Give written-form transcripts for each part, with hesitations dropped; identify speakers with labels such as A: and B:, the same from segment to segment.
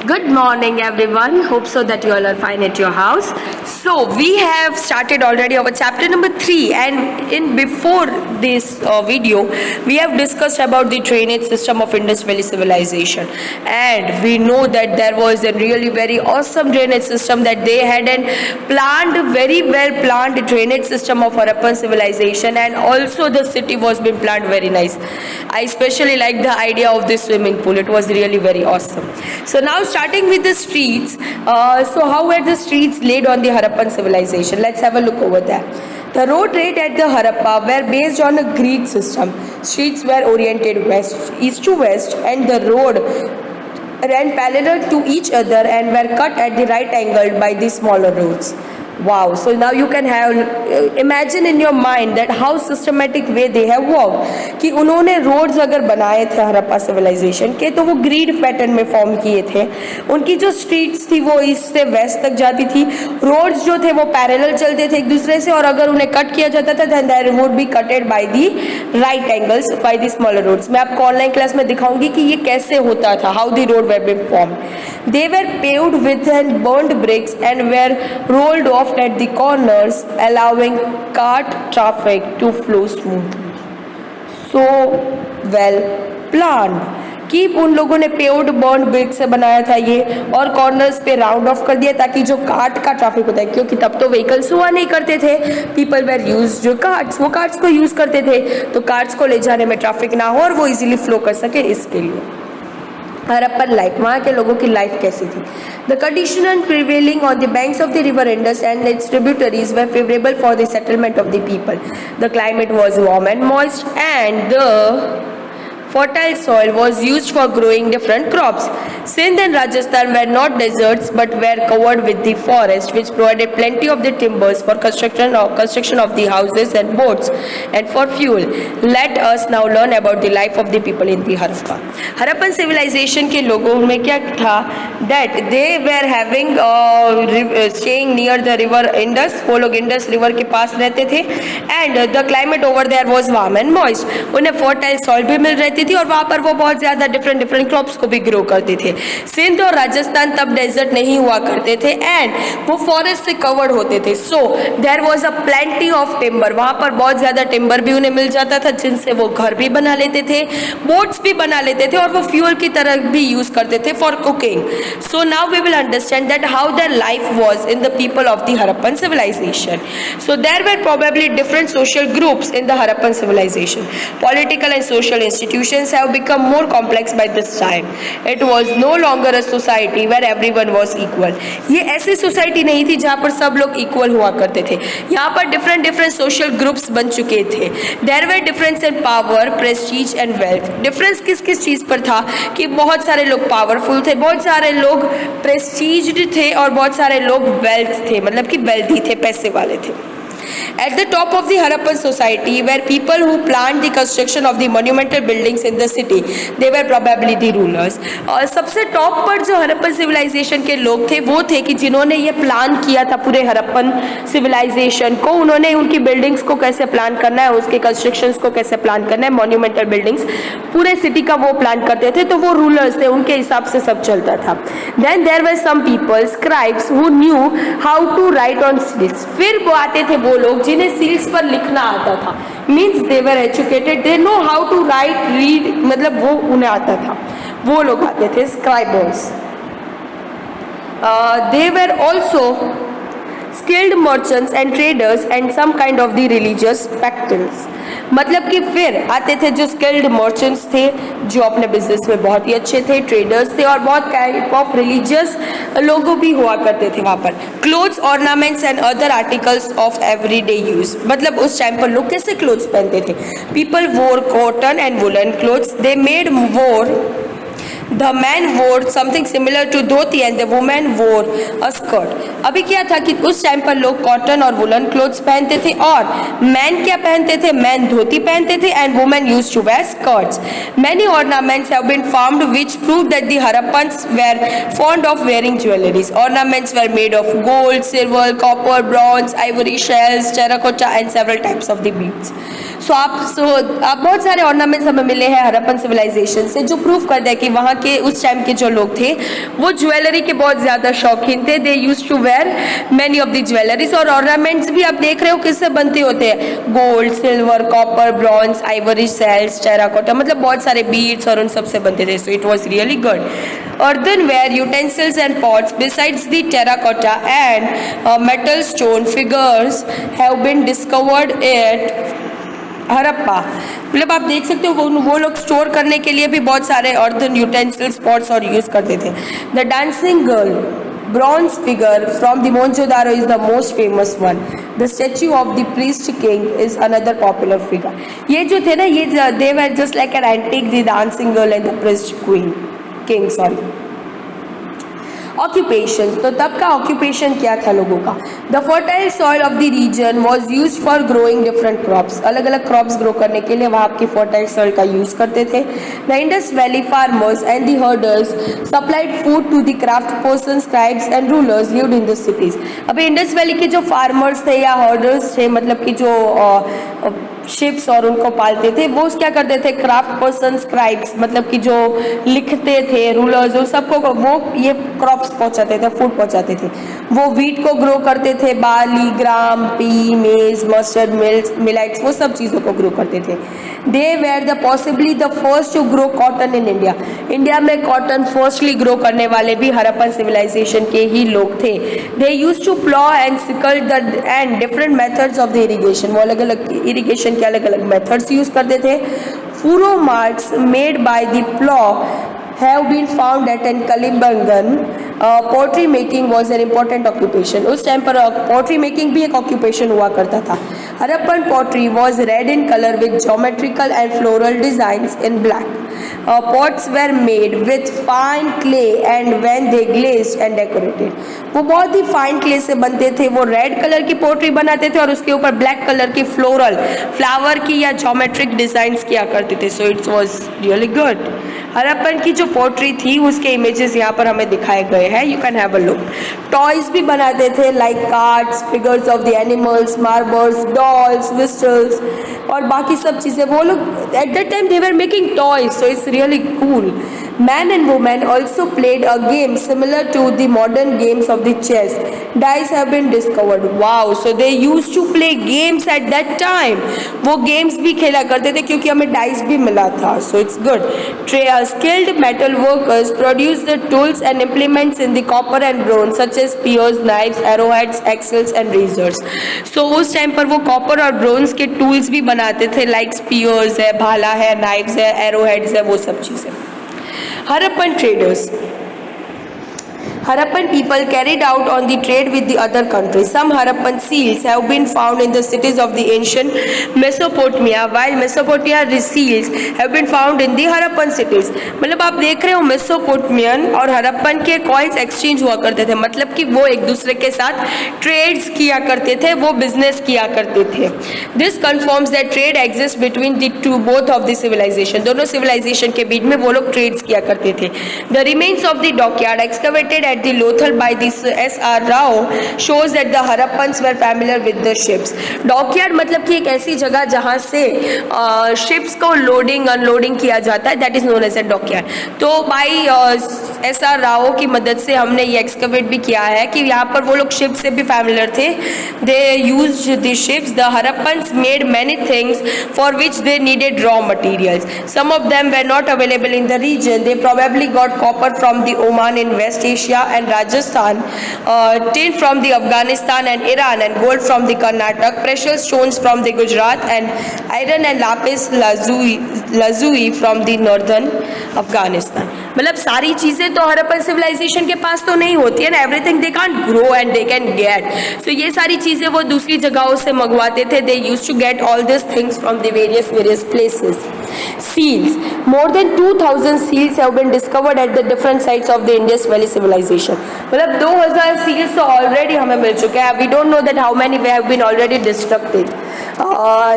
A: Good morning, everyone. Hope so that you all are fine at your house. So we have started already our chapter number 3, and in before this video, we have discussed about the drainage system of Indus Valley civilization, and we know that there was a really very awesome drainage system that they had, and very well planned drainage system of Harappan civilization, and also the city was being planned very nice. I especially like the idea of the swimming pool. It was really very awesome. So now starting with the streets, so how were the streets laid on the Harappan civilization? Let's have a look over there. The road laid at the Harappa were based on a grid system. Streets were oriented east to west, and the road ran parallel to each other and were cut at the right angle by the smaller roads. Wow, so now you can have imagine in your mind that how systematic way they have worked कि उन्होंने roads अगर बनाए थे Harappa civilisation के तो वो grid pattern में form किए थे. उनकी जो स्ट्रीट्स थी वो ईस्ट से वेस्ट तक जाती थी. रोड्स जो थे वो पैरेलल चलते थे एक दूसरे से, और अगर उन्हें कट किया जाता था then there would be cutted by the right angles by the smaller roads. मैं आपको ऑनलाइन क्लास में दिखाऊंगी कि ये कैसे होता था, how the road were been form. They were paved with and burned bricks and were rolled off at the corners, allowing cart traffic to flow smoothly. So well planned कि उन लोगों ने पेव्ड बर्न्ड ब्रिक से बनाया था ये, और corners पे राउंड ऑफ कर दिया ताकि जो कार्ट का ट्रैफिक होता है, क्योंकि तब तो व्हीकल्स हुआ नहीं करते थे, पीपल वेर यूज जो कार्ट्स, वो कार्ट्स को यूज करते थे, तो कार्ट्स को ले जाने में ट्रैफिक ना हो और वो इजीली फ्लो कर सके, इसके लिए. हरप्पन लाइफ, वहाँ के लोगों की लाइफ कैसी थी? The condition prevailing on the banks of the river Indus and it's tributaries were favourable for the settlement of the people. The climate was warm and moist and the fertile soil was used for growing different crops. Sindh and Rajasthan were not deserts but were covered with the forest, which provided plenty of the timbers for construction of the houses and boats and for fuel. Let us now learn about the life of the people in the Harappa. Harappan civilization के लोगों में क्या था? That they were having staying near the river Indus. वो लोग Indus river के पास रहते थे, and the climate over there was warm and moist. उन्हें fertile soil भी मिल रही थी और वहां पर वो बहुत ज्यादा डिफरेंट क्रॉप्स को भी ग्रो करते थे. सिंध और राजस्थान तब डेजर्ट नहीं हुआ करते थे एंड वो फॉरेस्ट से कवर्ड होते थे. So there was a plenty of timber. वहां पर बहुत ज्यादा टिम्बर भी उन्हें मिल जाता था, जिनसे वो घर भी बना लेते थे, बोट्स भी बना लेते थे, और वो फ्यूल की तरह भी यूज करते थे for cooking. So now we will understand that how their life was in the people of the Harappan civilisation. So there were probably different social groups in the Harappan civilisation. Political and social institutions have become more complex by this time. It was no longer a society where everyone was equal. ये ऐसी society नहीं थी जहाँ पर सब लोग equal हुआ करते थे. यहाँ पर डिफरेंट सोशल ग्रुप्स बन चुके थे. There were difference in power, prestige and wealth. Difference किस किस चीज़ पर था कि बहुत सारे लोग पावरफुल थे, बहुत सारे लोग प्रेस्टीज्ड थे, और बहुत सारे लोग वेल्थ थे, मतलब कि वेल्दी थे, पैसे वाले थे. At the top of the Harappan society were people who planned the construction of the monumental buildings in the city. They were probably the rulers. और सबसे टॉप पर जो हरप्पन सिविलाइजेशन के लोग थे वो थे कि जिन्होंने ये प्लान किया था पूरे हरप्पन सिविलाइजेशन को. उन्होंने उनकी बिल्डिंग्स को कैसे प्लान करना है, उसके कंस्ट्रक्शंस को कैसे प्लान करना है, मॉन्यूमेंटल बिल्डिंग्स पूरे सिटी का वो प्लान करते थे, तो वो रूलर्स थे, उनके हिसाब से सब चलता था. Then there were some people, scribes, who knew how to write on seals. फिर वो आते थे वो लोग जिन्हें सील्स पर लिखना आता था. Means they were educated, they know how to write read, मतलब वो उन्हें आता था, वो लोग आते थे scribers. They were also skilled merchants and traders and some kind of the religious factors. मतलब कि फिर आते थे जो स्किल्ड मर्चेंट्स थे जो अपने बिजनेस में बहुत ही अच्छे थे, ट्रेडर्स थे, और बहुत टाइप ऑफ रिलीजियस लोग भी हुआ करते थे वहाँ पर. Clothes, ornaments and other articles of everyday use. मतलब उस टाइम पर लोग कैसे क्लोथ्स पहनते थे? पीपल वोर cotton and woollen clothes. They made वोर The man wore something similar to dhoti and the woman wore a skirt. अभी क्या था कि उस टाइम पर लोग कॉटन और वुलन क्लोथ्स पहनते थे, और मैन क्या पहनते थे? मैन धोती पहनते थे, and women used to wear skirts. Many ornaments have been found which prove that the Harappans were fond of wearing jewelries. Ornaments were made of gold, silver, copper, bronze, ivory, shells, terracotta and several types of the beads. आप बहुत सारे ornaments हमें मिले हैं Harappan civilisation से जो prove करते हैं कि वहाँ के उस टाइम के जो लोग थे वो ज्वेलरी के बहुत ज़्यादा शौकीन थे. They use to wear many of the jewelleries. और ऑर्नामेंट्स भी आप देख रहे हो किससे बनते होते हैं, gold, silver, copper, bronze, ivory, shells, terracotta, मतलब बहुत सारे बीड्स और उन सब से बनते थे. So it was really good. Earthenware utensils and pots besides the terracotta and metal stone figures have been discovered at Harappa. मतलब आप देख सकते हो वो लोग स्टोर करने के लिए भी बहुत सारे earthen utensils, pots और यूज करते थे. The dancing girl bronze figure from the Mohenjo-daro is the most famous one. The statue of the priest king is another popular figure. ये जो थे ना ये they were just like an antique, the dancing girl and the priest king. Occupation. तो तब का occupation क्या था लोगों का? The fertile soil of the region was use for growing different crops. अलग अलग क्रॉप्स ग्रो करने के लिए वहाँ आपकी फर्टाइल सॉइल का यूज करते थे. The Indus valley farmers and the herders supplied food to the craft person, scribes and rulers lived in the cities. अभी इंडस वैली के जो फार्मर्स थे या हर्डर्स थे, मतलब कि जो शिप्स और उनको पालते थे, वो क्या करते थे, क्राफ्ट पर्सन, स्क्राइब्स, मतलब कि जो लिखते थे, रूलर्स, उन सबको वो ये क्रॉप्स पहुंचाते थे, फूड पहुंचाते थे. वो वीट को ग्रो करते थे, barley, gram, pea, maize, mustard, millets, वो सब चीज़ों को ग्रो करते थे. They were the possibly the first to grow cotton in India. India में कॉटन फर्स्टली ग्रो करने वाले भी हड़प्पन सिविलाइजेशन के ही लोग थे. They use to plough and sickle the and different methods of the irrigation. वो अलग अलग इरीगेशन के अलग अलग मेथड्स यूज करते थे. Furrow marks made by the plough have been found at in Kalimbangan. Pottery making was an important occupation. उस time पर pottery making भी एक occupation हुआ करता था. Harappan pottery was red in color with geometrical and floral designs in black. Pots were made with fine clay and when they glazed and decorated. वो बहुत ही fine clay से बनते थे. वो रेड कलर की पोट्री बनाते थे और उसके ऊपर ब्लैक कलर की फ्लोरल फ्लावर की या ज्योमेट्रिक डिजाइन्स किया करते थे. So it's was really good. Harappan की जो पोट्री थी उसके इमेजेस यहाँ पर हमें दिखाए गए हैं. You can have a look. Toys भी बनाते थे like cards, figures of the animals, marbles, dolls, whistles और बाकी सब चीज़ें. वो लोग at that time they were making toys. So it's really cool. Man and woman also played a game similar to the modern games of the chess. Dice have been discovered. Wow! So they used to play games at that time. वो games भी खेला करते थे क्योंकि हमें dice भी मिला था. So it's good. Skilled metal workers produce the tools and implements in the copper and bronze such as spears, knives, arrowheads, axes and razors. So उस टाइम पर वो copper और bronze के tools भी बनाते थे like spears है, भाला है, knives है, arrowheads है, वो सब चीज़ें. Harappan traders. Harappan people carried out on the trade with the other countries. Some Harappan seals have been found in the cities of the ancient Mesopotamia, while Mesopotamia seals have been found in the Harappan cities. मतलब आप देख रहे हो Mesopotamian और हड़प्पन के coins exchange हुआ करते थे. मतलब कि वो एक दूसरे के साथ ट्रेड्स किया करते थे, वो बिजनेस किया करते थे. This confirms that trade exist between the two both of the civilisation. दोनों सिविलाइजेशन के बीच में वो लोग ट्रेड्स किया करते थे. The remains of the dockyard excavated at the Lothal by the S.R. Rao shows that the Harappans were familiar with the ships. Dockyard मतलब कि एक ऐसी जगह जहाँ से शिप्स को लोडिंग अनलोडिंग किया जाता है, that is known as a dockyard. तो बाई S.R. राव की मदद से हमने ये एक्सकवेट भी किया है कि यहाँ पर वो लोग शिप से भी फैमिलियर थे. They used the ships. The Harappans made many things for which they needed raw materials. Some of them were not available in the region. They probably got copper from the Oman in West Asia and Rajasthan, tin from the Afghanistan and Iran, and gold from the Karnataka, precious stones from the Gujarat, and iron and lapis lazuli from the northern Afghanistan. मतलब सारी चीज़ें तो Harappan civilisation के पास तो नहीं होती है ना. Everything they can't grow and they can get. So ये सारी चीज़ें वो दूसरी जगहों से मंगवाते थे. They used to get all this things from the various places. Seals. More than 2000 seals have been discovered at the different sites of the Indus Valley civilization. मतलब 2000 seals तो already हमें मिल चुके हैं. We don't know that how many have been already destructed.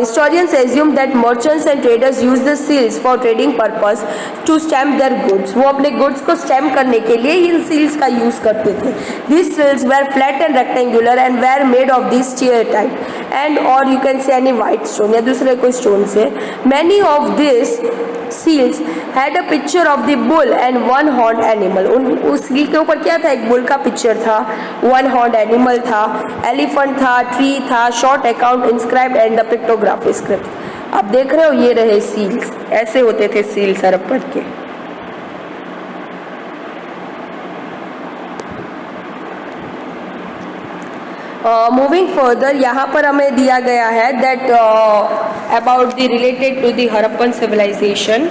A: Historians assume that merchants and traders use the seals for trading purpose to stamp their goods. वो अपने goods को stamp करने के लिए इन seals का use करते थे. These seals were flat and rectangular and were made of this steatite and or you can say any white stone या दूसरे कोई stone से. Many of these seals had a picture of the bull and one horned animal. उस seal के ऊपर क्या था? एक bull का picture था, one horned animal था, elephant था, tree था, short account inscribed and the pictography script. आप देख रहे हो ये रहे seals. ऐसे होते थे seals हड़प्पन के. मूविंग फर्दर यहाँ पर हमें दिया गया है that about the related to the Harappan civilisation.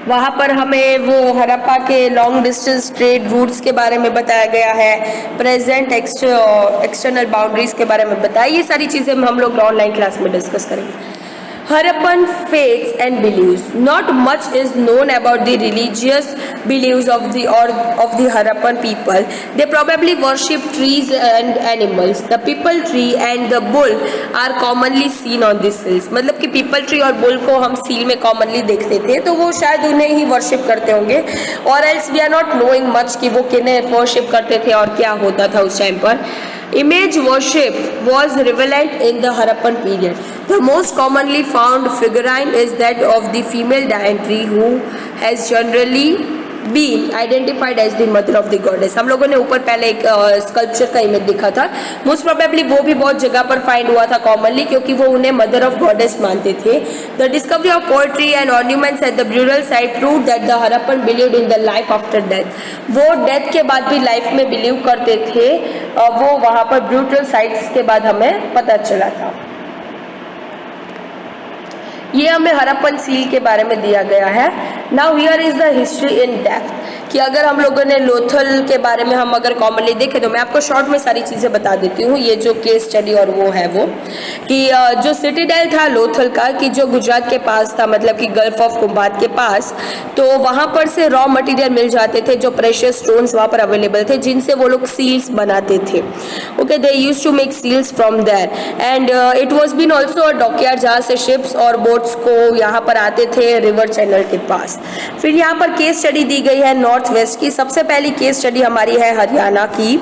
A: वहाँ पर हमें वो हड़प्पा के लॉन्ग डिस्टेंस ट्रेड रूट्स के बारे में बताया गया है, प्रेजेंट एक्सटर्नल बाउंड्रीज के बारे में बताया. ये सारी चीज़ें हम लोग ऑनलाइन क्लास में डिस्कस करेंगे. Harappan faiths and beliefs. Not much is known about the religious beliefs of the Harappan people. They probably worship trees and animals. The people tree and the bull are commonly seen on the seals. मतलब कि people tree और bull को हम seal में commonly देखते थे, तो वो शायद उन्हें ही worship करते होंगे. और else we are not knowing much कि वो किन्हें worship करते थे और क्या होता था उस टाइम पर. Image worship was prevalent in the Harappan period. The most commonly found figurine is that of the female deity who has generally been identified as the mother of the goddess. हम लोगों ने ऊपर पहले एक sculpture का image देखा था. Most probably वो भी बहुत जगह पर फाइंड हुआ था कॉमनली, क्योंकि वो उन्हें मदर ऑफ गॉडेस मानते थे. The discovery of pottery and ornaments at the burial site prove that the Harappan believed in the life after death. वो डेथ के बाद भी लाइफ में बिलीव करते थे. वो वहाँ पर ब्यूरल साइट्स के बाद हमें पता चला था. ये हमें हड़प्पन सील के बारे में दिया गया है. Now here is the history in depth. कि अगर हम लोगों ने लोथल के बारे में हम अगर कॉमनली देखें तो मैं आपको शॉर्ट में सारी चीज़ें बता देती हूँ. ये जो केस स्टडी और वो है वो कि जो सिटीडेल था लोथल का, कि जो गुजरात के पास था, मतलब कि गल्फ ऑफ कुंभात के पास, तो वहाँ पर से रॉ मटेरियल मिल जाते थे. जो प्रेशियस स्टोन्स वहाँ पर अवेलेबल थे जिनसे वो लोग सील्स बनाते थे. Okay, they used to make seals from there and it was been also a dockyard जहाँ से शिप्स और बोट्स को यहाँ पर आते थे रिवर चैनल के पास. फिर यहाँ पर केस स्टडी दी गई है नॉर्थ वेस्ट की. सबसे पहली केस स्टडी हमारी है हरियाणा की.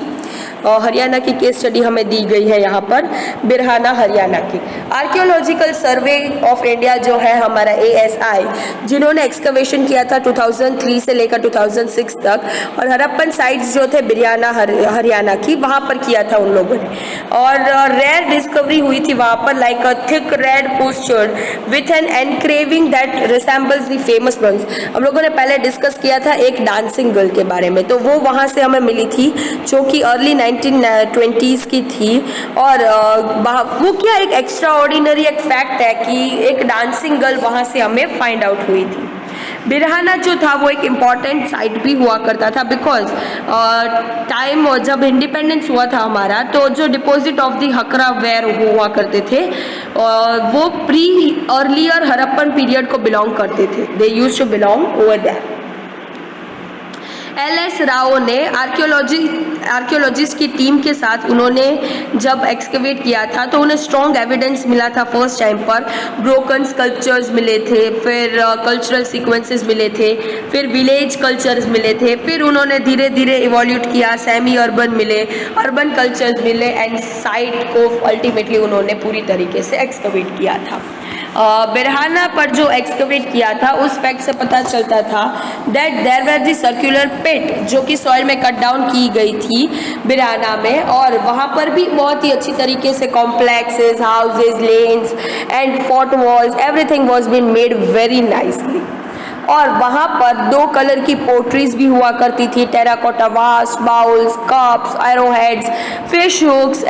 A: हरियाणा की केस स्टडी हमें दी गई है यहाँ पर बिरहाना हरियाणा की. आर्कियोलॉजिकल सर्वे ऑफ इंडिया जो है हमारा ASI, जिन्होंने एक्सकवेशन किया था 2003 से लेकर 2006 तक, और हड़प्पन साइट्स जो थे बिरहाना हरियाणा की, वहाँ पर किया था उन लोगों ने. और रेयर डिस्कवरी हुई थी वहाँ पर, like a thick red potsherd with an engraving that resembles the famous ones. हम लोगों ने पहले डिस्कस किया था एक डांसिंग गर्ल के बारे में, तो वो वहाँ से हमें मिली थी जो कि अर्ली 1920s की थी. और वो क्या एक एक्स्ट्रा ऑर्डिनरी एक फैक्ट है कि एक डांसिंग गर्ल वहाँ से हमें फाइंड आउट हुई थी. बिरहाना जो था वो एक इम्पॉर्टेंट साइट भी हुआ करता था, बिकॉज टाइम जब इंडिपेंडेंस हुआ था हमारा, तो जो deposit of the Hakra ware हुआ करते थे वो प्री अर्लियर हड़प्पन पीरियड को बिलोंग करते थे. They used to belong over that. LS Rao ने आर्कियोलॉजिस्ट की टीम के साथ उन्होंने जब एक्सकवेट किया था तो उन्हें स्ट्रॉन्ग एविडेंस मिला था. फर्स्ट टाइम पर ब्रोकन स्कल्पचर्स मिले थे, फिर कल्चरल सीक्वेंसेस मिले थे, फिर विलेज कल्चर्स मिले थे. फिर उन्होंने धीरे धीरे इवोल्यूट किया, सेमी अर्बन मिले, अर्बन कल्चर्स मिले, एंड साइट को अल्टीमेटली उन्होंने पूरी तरीके से एक्सकवेट किया था. बिरहाना पर जो एक्सकवेट किया था उस फैक्ट से पता चलता था that there were the circular pit जो कि सॉइल में कट डाउन की गई थी बिरहाना में, और वहाँ पर भी बहुत ही अच्छी तरीके से complexes, houses, lanes and fort walls, everything was been made very nicely. और वहाँ पर 2 कलर की पोट्रीज भी हुआ करती थी, terracotta vase, bowls, cups, arrowheads, fish hooks,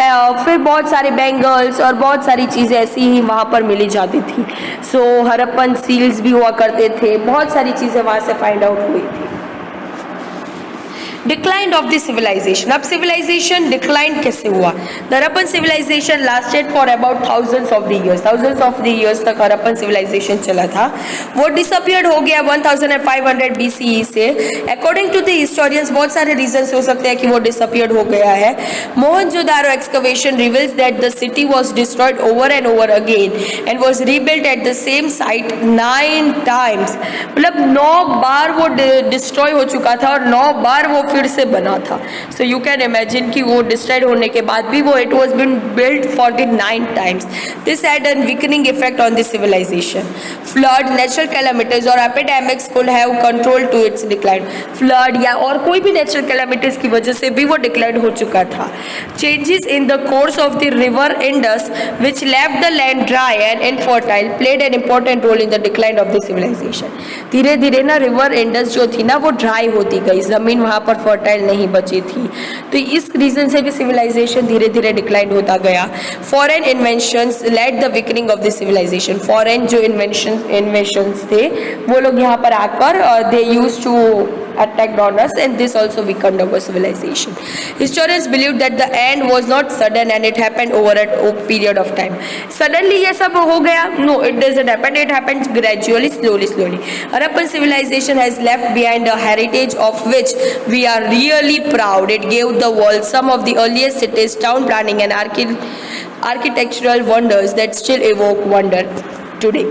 A: फिर बहुत सारे बैंगल्स और बहुत सारी चीज़ें ऐसी ही वहाँ पर मिली जाती थी. सो हड़प्पन सील्स भी हुआ करते थे, बहुत सारी चीज़ें वहाँ से फाइंड आउट हुई थी. Decline of the civilisation. अब सिविलाइजेशन डिक्लाइन कैसे हुआ? The Harappan civilisation lasted for about thousands of the years तक हरप्पन सिविलाइजेशन चला था. वो डिसअपियर्ड हो गया 1500 BCE से. अकॉर्डिंग टू द हिस्टोरियंस बहुत सारे रीजंस हो सकते हैं कि वो डिसअपियर्ड हो गया है. Mohenjodaro excavation reveals that the city was destroyed over and over again and was rebuilt at the same site 9 times. मतलब 9 बार वो डिस्ट्रॉय हो चुका था और 9 बार वो फिर से बना था. सो यू कैन इमेजिन कि वो डिस्ट्रॉयड होने के बाद भी वो it was been built for the 9 times. This had an weakening effect on the civilisation. Flood, natural calamities और epidemics could have control to its decline. Flood या और कोई भी नेचुरल कैलामिटीज की वजह से भी वो डिक्लाइन हो चुका था. Changes in the course of the river Indus which left the land dry and infertile played an important role in the decline of the civilisation. धीरे धीरे ना रिवर इंडस जो थी ना वो ड्राई होती गई, जमीन वहाँ पर फर्टाइल नहीं बची थी. तो इस रीजन से भी सिविलाइजेशन धीरे धीरे डिक्लाइन होता गया. Foreign inventions led the weakening of the civilisation. Foreign जो इन्वेंशंस थे वो लोग यहाँ पर आकर they used to attacked on us and this also weakened our civilization. Historians believe that the end was not sudden and it happened over a period of time. Suddenly ये सब हो गया? No, it doesn't happen. It happens gradually, slowly. Harappan civilization has left behind a heritage of which we are really proud. It gave the world some of the earliest cities, town planning and architectural wonders that still evoke wonder today.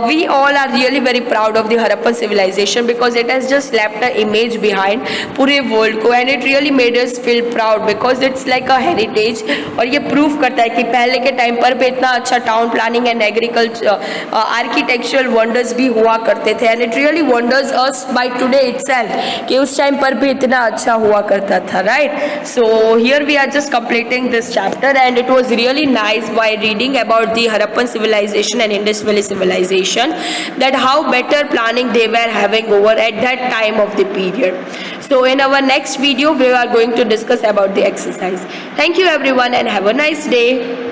A: We all are really very proud of the Harappan civilization because it has just left an image behind पूरे world को and it really made us feel proud because it's like a heritage. और ये prove करता है कि पहले के time पर भी इतना अच्छा town planning and agriculture architectural wonders भी हुआ करते थे and it really wonders us by today itself कि उस टाइम पर भी इतना अच्छा हुआ करता था, right? So here we are just completing this chapter and it was really nice by reading about the Harappan civilization and Indus Valley civilization, that how better planning they were having over at that time of the period. So in our next video we are going to discuss about the exercise. Thank you everyone and have a nice day.